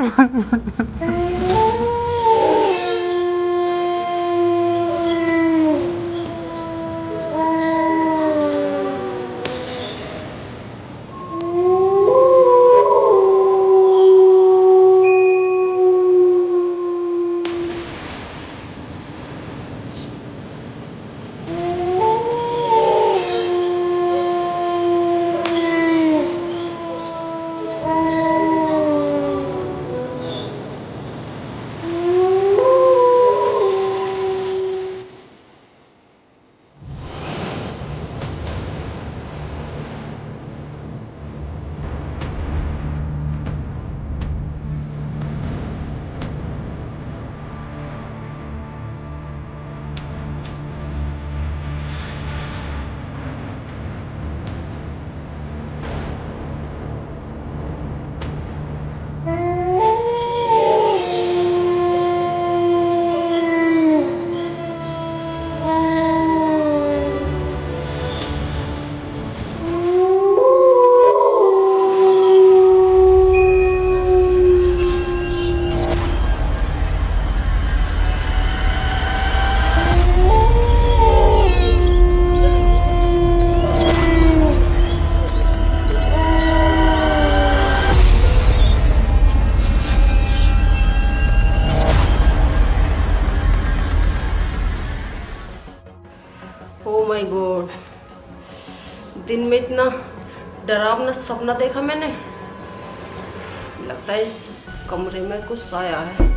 Oh my God, दिन में इतना डरावना सपना देखा मैंने। लगता है इस कमरे में कुछ साया है।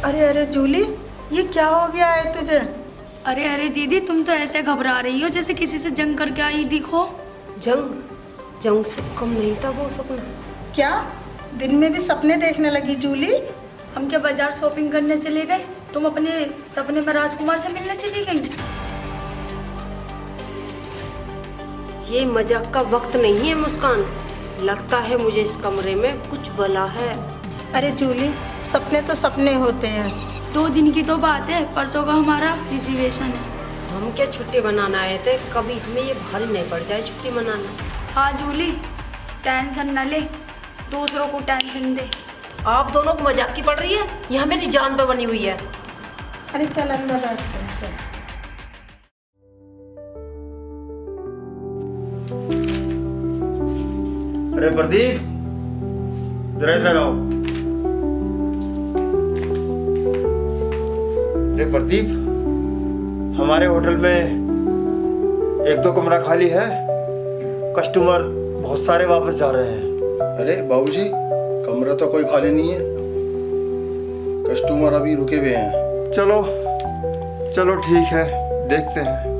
अरे अरे जूली, ये क्या हो गया है तुझे? अरे अरे दीदी, तुम तो ऐसे घबरा रही हो जैसे किसी से जंग करके आई दिखो। जंग से कम नहीं था वो सपना। क्या दिन में भी सपने देखने लगी जूली? हम क्या बाजार शॉपिंग करने चले गए? तुम अपने सपने में राजकुमार से मिलने चली गई? ये मजाक का वक्त नहीं है मुस्कान। लगता है मुझे इस कमरे में कुछ बला है। अरे जूली, सपने तो सपने होते हैं। 2 दिन की तो बात है, परसों का हमारा रिजर्वेशन है। हम क्या छुट्टी मनाना आए थे? कभी हमें ये भारी नहीं पड़ जाए छुट्टी मनाना। हाँ जूली, टेंशन न ले, दूसरों को टेंशन दे। आप दोनों को मजाक की पड़ रही है, यहाँ मेरी जान पे बनी हुई है। अरे चल अंदर बैठ। अरे प्रदीप, जरा इधर आओ। अरे प्रदीप, हमारे होटल में 1-2 कमरा खाली है। कस्टमर बहुत सारे वापस जा रहे हैं। अरे बाबूजी, कमरा तो कोई खाली नहीं है, कस्टमर अभी रुके हुए हैं। चलो चलो ठीक है, देखते हैं।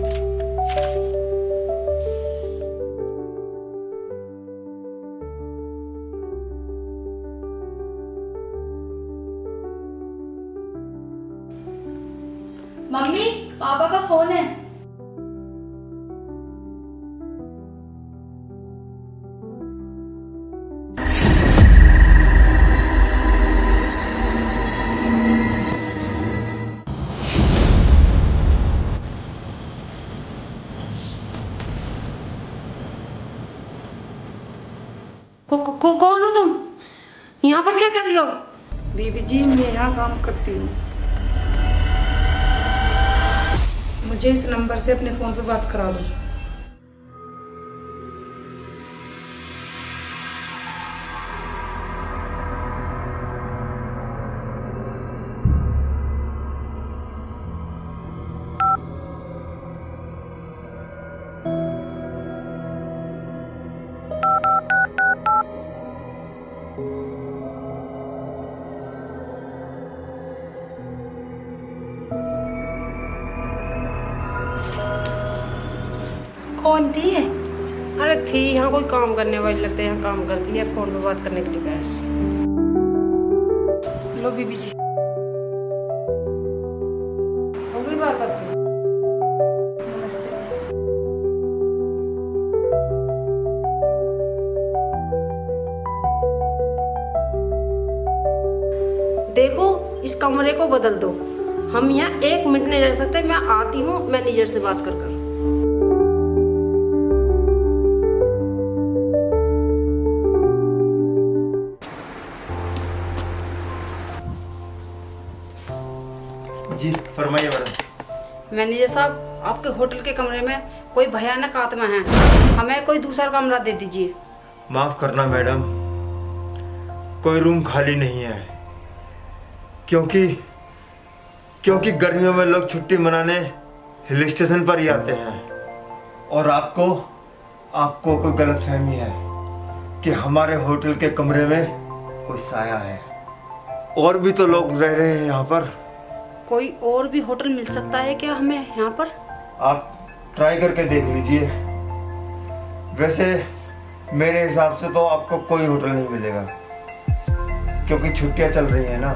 मम्मी, पापा का फोन है। कौन हो तुम? यहाँ पर क्या कर रही हो? बीबी जी, मैं यहाँ काम करती हूँ। मुझे इस नंबर से अपने फ़ोन पे बात करा दो। कौन थी ये? अरे थी यहाँ कोई काम करने वाली, लगता है यहाँ काम करती है, फोन पे बात करने के लिए गए। लो बीबी जी, हो गई बात आपकी? नमस्ते जी। देखो इस कमरे को बदल दो, हम यहाँ 1 मिनट नहीं रह सकते। मैं आती हूँ मैनेजर से बात कर। जी फरमाइए मैडम। मैनेजर साहब, आपके होटल के कमरे में कोई भयानक आत्मा है, हमें कोई दूसरा कमरा दे दीजिए। माफ करना मैडम, कोई रूम खाली नहीं है, क्योंकि गर्मियों में लोग छुट्टी मनाने हिल स्टेशन पर ही आते हैं। और आपको कोई गलतफहमी है कि हमारे होटल के कमरे में कोई साया है। और भी तो लोग रह रहे हैं यहाँ पर। कोई और भी होटल मिल सकता है क्या हमें यहाँ पर? आप ट्राई करके देख लीजिए। वैसे मेरे हिसाब से तो आपको कोई होटल नहीं मिलेगा, क्योंकि छुट्टियां चल रही हैं ना।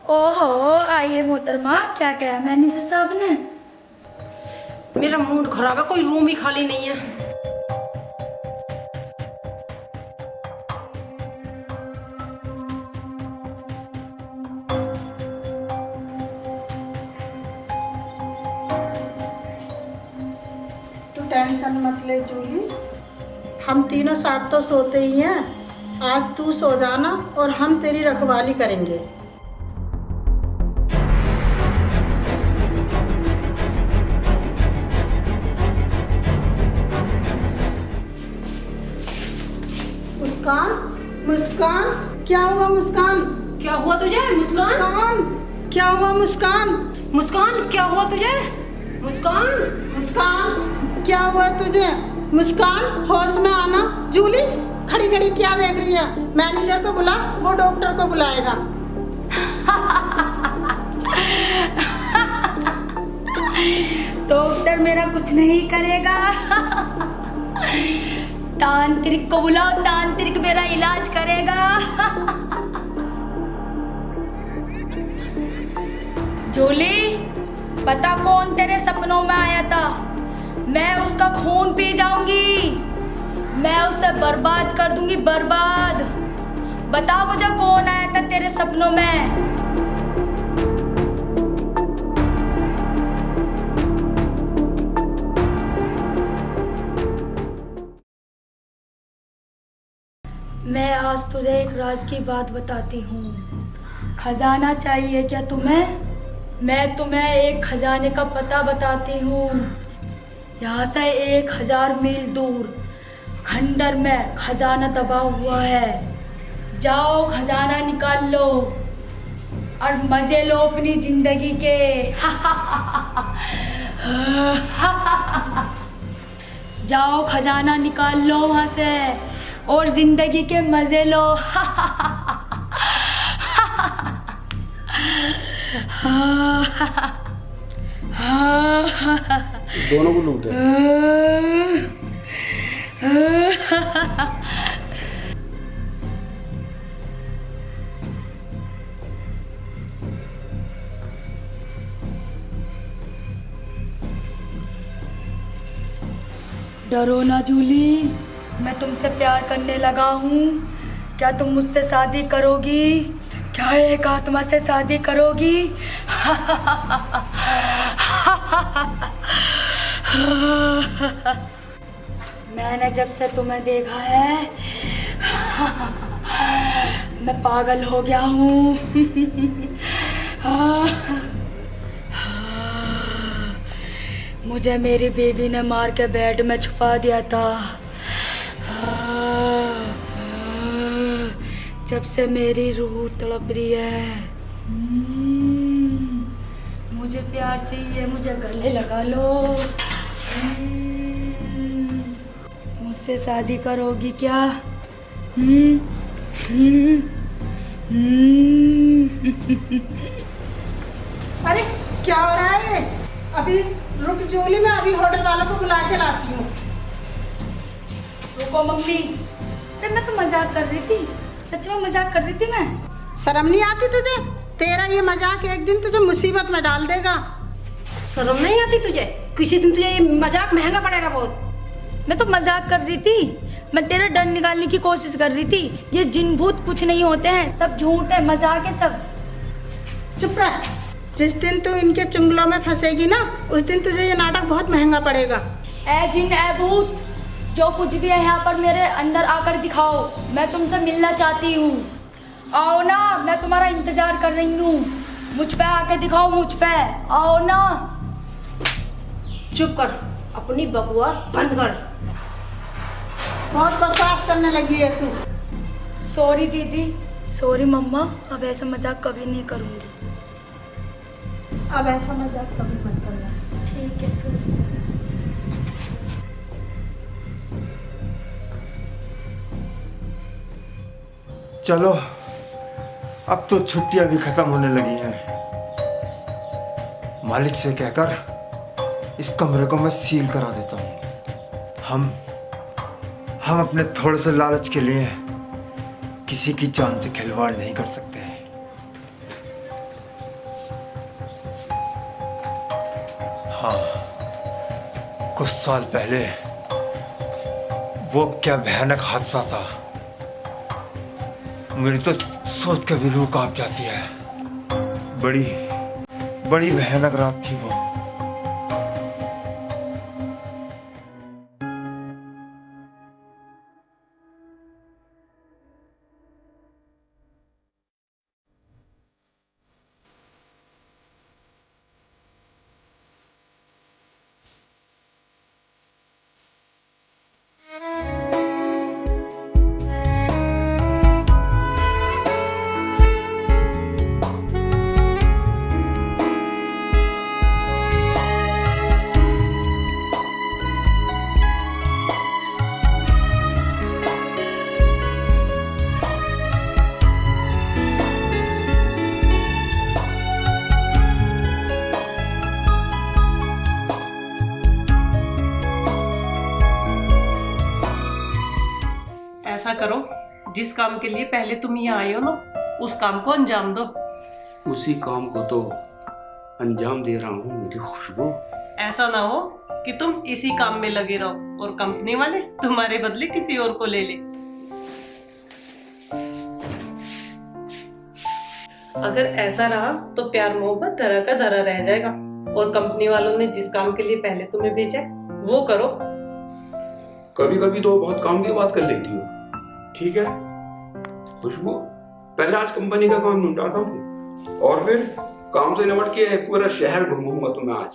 ओहो, आइए मोहतरमा, क्या कहा मैनेजर साहब ने? मेरा मूड खराब है, कोई रूम ही खाली नहीं है। तू टेंशन मत ले जूली, हम तीनों साथ तो सोते ही हैं। आज तू सो जाना और हम तेरी रखवाली करेंगे। मुस्कान, मुस्कान, क्या हुआ मुस्कान? क्या हुआ तुझे मुस्कान? मुस्कान, क्या हुआ मुस्कान? मुस्कान, क्या हुआ तुझे मुस्कान? मुस्कान, क्या हुआ तुझे? मुस्कान, होश में आना। जूली, खड़ी खड़ी क्या देख रही है? मैनेजर को बुला, वो डॉक्टर को बुलाएगा। डॉक्टर मेरा कुछ नहीं करेगा। तांत्रिक को बुलाओ, तांत्रिक मेरा इलाज करेगा। जूली, पता कौन तेरे सपनों में आया था? मैं उसका खून पी जाऊंगी, मैं उसे बर्बाद कर दूंगी, बर्बाद। बता मुझे कौन आया था तेरे सपनों में? मैं आज तुझे एक राज की बात बताती हूँ। खजाना चाहिए क्या तुम्हें? मैं तुम्हें एक खजाने का पता बताती हूँ। यहाँ से 1000 मील दूर खंडर में खजाना दबा हुआ है। जाओ खजाना निकाल लो और मजे लो अपनी जिंदगी के। जाओ खजाना निकाल लो वहां से और जिंदगी के मजे लो। दोनों को लूटे। डरो ना जूली, मैं तुमसे प्यार करने लगा हूँ। क्या तुम मुझसे शादी करोगी? क्या एक आत्मा से शादी करोगी? मैंने जब से तुम्हें देखा है मैं पागल हो गया हूँ। मुझे मेरी बेबी ने मार के बेड में छुपा दिया था। जब से मेरी रूह तड़प रही है। मुझे प्यार चाहिए, मुझे गले लगा लो। मुझसे शादी करोगी क्या? अरे क्या हो रहा है? अभी रुक जूली, मैं अभी होटल वालों को बुला के लाती हूँ। रुको मम्मी। अरे मैं तो मजाक कर रही थी, सच में मजाक कर रही थी मैं। शर्म नहीं आती तुझे? तेरा ये मजाक एक दिन तुझे मुसीबत में डाल देगा। शर्म नहीं आती तुझे? किसी दिन तुझे ये मजाक महंगा पड़ेगा बहुत। मैं तो मजाक कर रही थी, मैं तेरा डर निकालने की कोशिश कर रही थी। ये जिन भूत कुछ नहीं होते हैं, सब झूठ है, मजाक है सब। चुप रह। जिस दिन तू इनके चुंगलों में फंसेगी ना, उस दिन तुझे ये नाटक बहुत महंगा पड़ेगा। ए जिन ए भूत, जो कुछ भी है यहाँ पर मेरे अंदर आकर दिखाओ। मैं तुमसे मिलना चाहती हूँ। आओ ना, मैं तुम्हारा इंतजार कर रही हूँ। मुझ पे आके दिखाओ, मुझ पे आओ ना। चुप कर, अपनी बकवास बंद कर। बहुत बकवास करने लगी है तू। सॉरी दीदी, सॉरी मम्मा, अब ऐसा मजाक कभी नहीं करूँगी। अब ऐसा मजाक कभी मत करना। ठीक है सॉरी। चलो, अब तो छुट्टियां भी खत्म होने लगी हैं। मालिक से कहकर इस कमरे को मैं सील करा देता हूँ। हम अपने थोड़े से लालच के लिए किसी की जान से खिलवाड़ नहीं कर सकते। हाँ, कुछ साल पहले वो क्या भयानक हादसा था। मेरी तो सोच के भी रूह कांप जाती है। बड़ी भयानक रात थी वो। ऐसा करो, जिस काम के लिए पहले तुम यहाँ आए हो ना, उस काम को अंजाम दो। उसी काम को तो अंजाम दे रहा हूँ मेरी खुशबू। ऐसा ना हो कि तुम इसी काम में लगे रहो और कंपनी वाले तुम्हारे बदले किसी और को ले ले। अगर ऐसा रहा तो प्यार मोहब्बत धरा का धरा रह जाएगा और कंपनी वालों ने जिस काम के लिए पहले तुम्हें भेजा वो करो। कभी कभी तो बहुत काम की बात कर लेती हो। ठीक है खुशबू, पहले आज कंपनी का काम निपटाता हूँ और फिर काम से निपट के पूरा शहर घूमूंगा तुम्हें आज।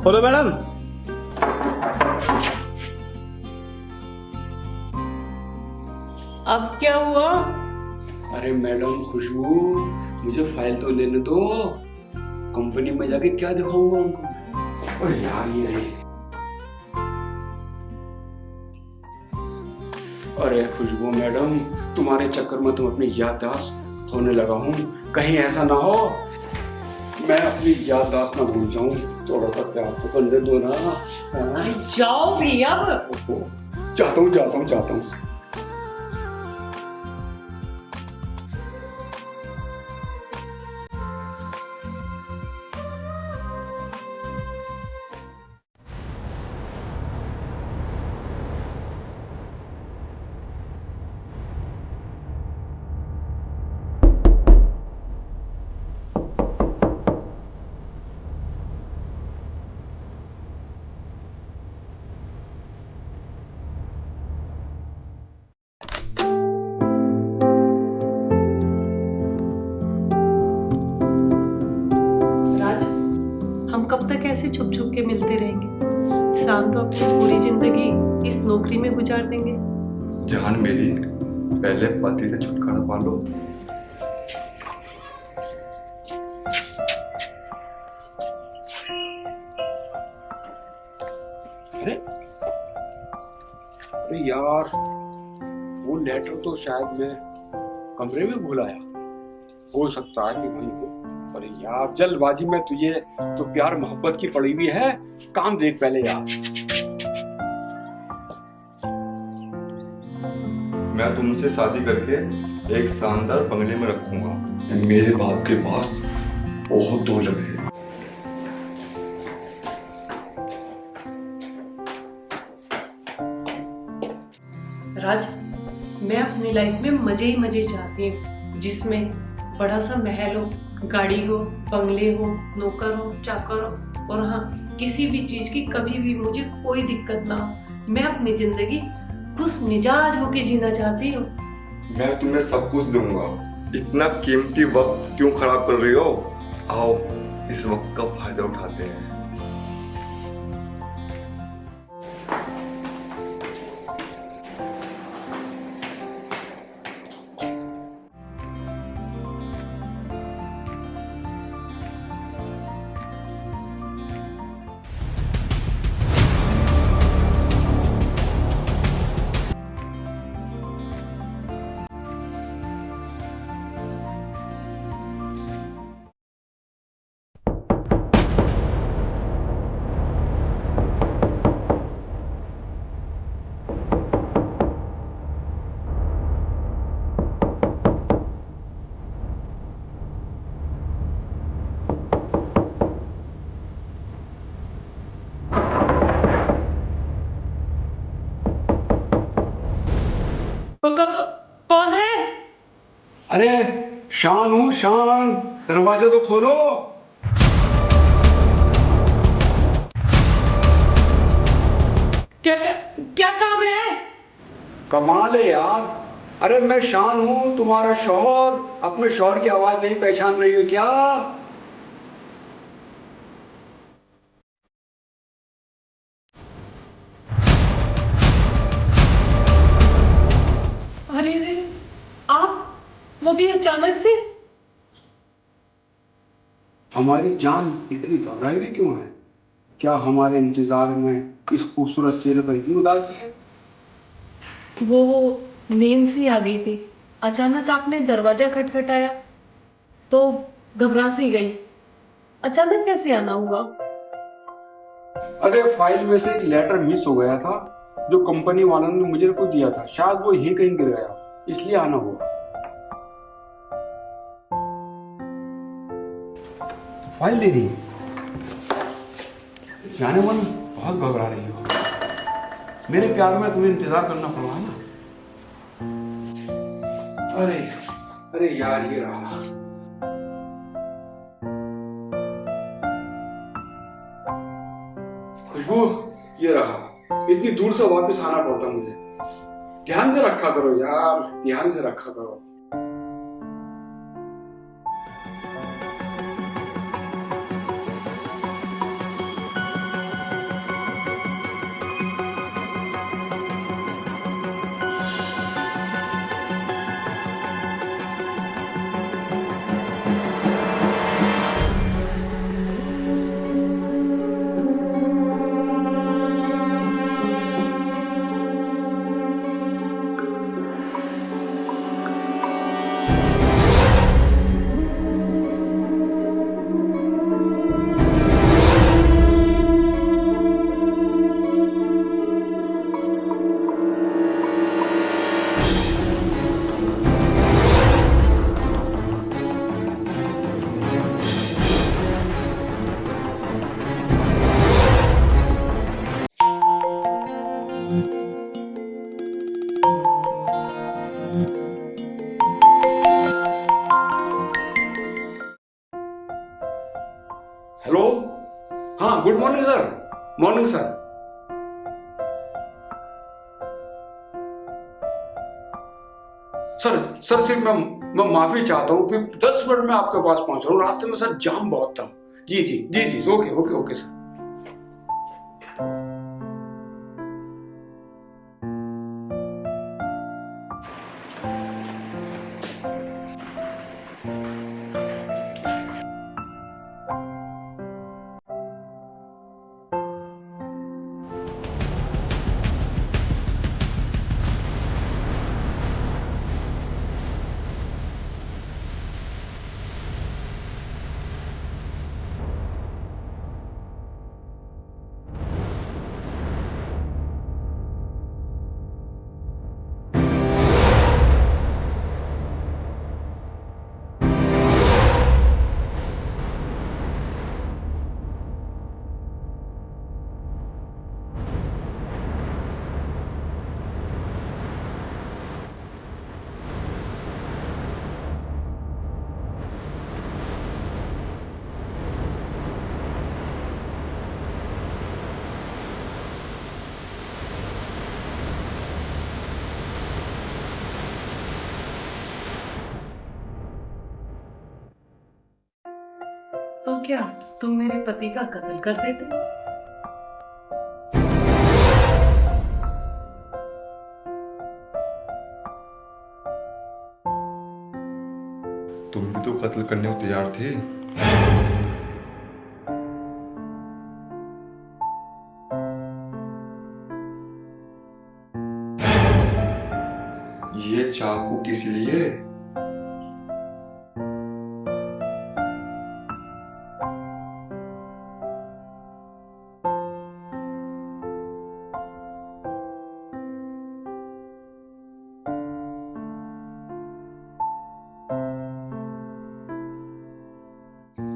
खोलो मैडम। अब क्या हुआ? अरे मैडम खुशबू, मुझे फाइल तो लेने दो। कंपनी में जाके क्या दिखाऊंगा उनको। अरे यार ये नहीं। अरे खुशबू मैडम, तुम्हारे चक्कर में तुम अपनी याददाश्त खोने लगा हूँ। कहीं ऐसा ना हो मैं अपनी याददाश्त ना भूल जाऊं। थोड़ा सा प्यार तो करने दो ना। अरे जाओ भी अब। जाता हूँ। हम कब तक ऐसे छुप छुप के मिलते रहेंगे? शान तो अपनी पूरी जिंदगी इस नौकरी में गुजार देंगे। जान मेरी, पहले पति से छुटकारा पा लो। अरे यार, वो लेटर तो शायद मैं कमरे में भूल आया। हो सकता है कि वहीं हो। अरे यार, जल्दबाजी में तुझे तो प्यार मोहब्बत की पड़ी हुई है, काम देख पहले यार। मैं तुमसे शादी करके एक शानदार बंगले में रखूंगा। मेरे बाप के पास बहुत दौलत है। राज, मैं अपनी लाइफ में मजे ही मजे चाहती हूँ, जिसमें बड़ा सा महल हो, गाड़ी हो, बंगले हो, नौकर हो, चाकर हो, और हाँ, किसी भी चीज की कभी भी मुझे कोई दिक्कत ना हो। मैं अपनी जिंदगी खुश मिजाज होके जीना चाहती हूँ। मैं तुम्हें सब कुछ दूंगा। इतना कीमती वक्त क्यों खराब कर रही हो? आओ, इस वक्त का फायदा उठाते हैं। कौन है? अरे शान हूँ, शान, दरवाजा तो खोलो। क्या क्या काम है? कमाल है यार। अरे मैं शान हूँ, तुम्हारा शौहर। अपने शौहर की आवाज नहीं पहचान रही हो क्या? अरे रे, आप वो भी अचानक से? हमारी जान इतनी घबराई हुई क्यों है? क्या हमारे इंतजार में इस खूबसूरत चेहरे पर इतनी उदासी है? वो नींद सी आ गई थी। अचानक आपने दरवाजा खटखटाया तो घबरा सी गई। अचानक कैसे आना हुआ? अरे फाइल में से एक लेटर मिस हो गया था, जो कंपनी वालों ने मुझे को दिया था। शायद वो यहीं कहीं गिर गया, इसलिए आना हुआ। फाइल दे रही है। जाने मन बहुत घबरा रही हो। मेरे प्यार में तुम्हें इंतजार करना पड़ा ना। अरे अरे यार, ये रहा। खुशबू, ये रहा। इतनी दूर से वापस आना पड़ता मुझे। ध्यान से रखा करो यार, ध्यान से रखा करो। हेलो, हाँ, good morning sir. Morning sir. Sir सिर्फ मैं माफी चाहता हूँ कि 10 मिनट में आपके पास पहुंच रहा हूँ। रास्ते में सर जाम बहुत था, जी जी जी जी, ओके ओके ओके सर। तो क्या तुम मेरे पति का कत्ल कर देते? तुम भी तो कत्ल करने को तैयार थे। ये चाकू किस लिए?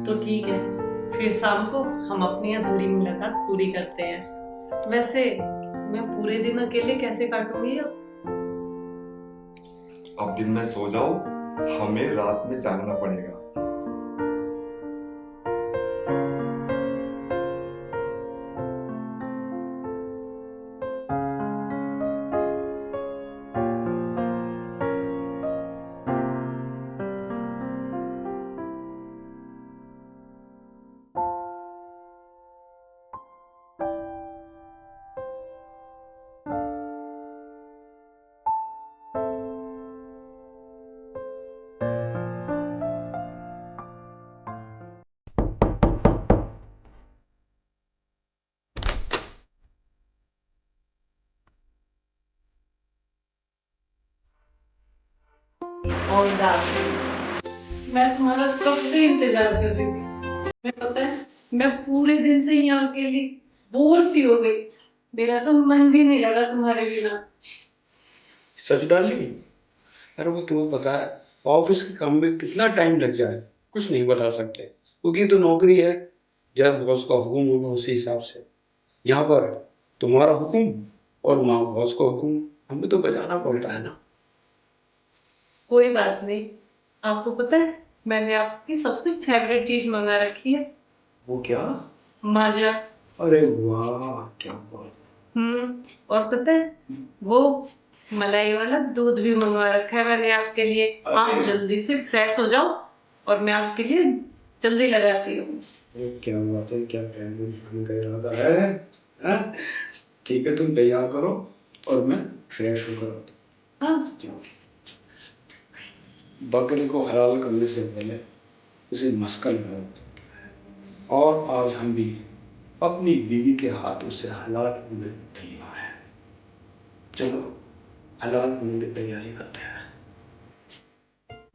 तो ठीक है, फिर शाम को हम अपनी अधूरी मुलाकात पूरी करते हैं। वैसे मैं पूरे दिन अकेले कैसे काटूंगी अब? अब दिन में सो जाओ, हमें रात में जागना पड़ेगा। और रात मैं तुम्हारा कब से इंतजार कर रही थी। मैं पता है, मैं पूरे दिन से यहाँ अकेली बोर सी हो गई। मेरा तो मन भी नहीं लगा तुम्हारे बिना। सच डार्लिंग, अरे वो तुम्हें पता है ऑफिस के काम में कितना टाइम लग जाए कुछ नहीं बता सकते, क्योंकि तो नौकरी है, जब बॉस का हुक्म होगा उसी हिसाब से। यहाँ पर तुम्हारा हुक्म और वहाँ बॉस का हुक्म हमें तो बजाना पड़ता है ना। कोई बात नहीं। आपको पता है, मैंने आपकी सबसे फेवरेट चीज मंगा रखी है। वो क्या? माजा। अरे वाह, क्या बात। और पता है, वो मलाई वाला दूध भी मंगवा रखा है मैंने आपके लिए। आप जल्दी से फ्रेश हो जाओ और मैं आपके लिए जल्दी लगाती हूँ। क्या बात है, क्या प्लान का इरादा है? हाँ? ठीक है, तुम तैयार करो और मैं फ्रेश होकर हाँ, बकरी को हलाल करने से पहले उसे मस्कल करो, और आज हम भी अपनी बीवी के हाथों से हलाल होने तैयार हैं। चलो हलाल होने की तैयारी करते हैं।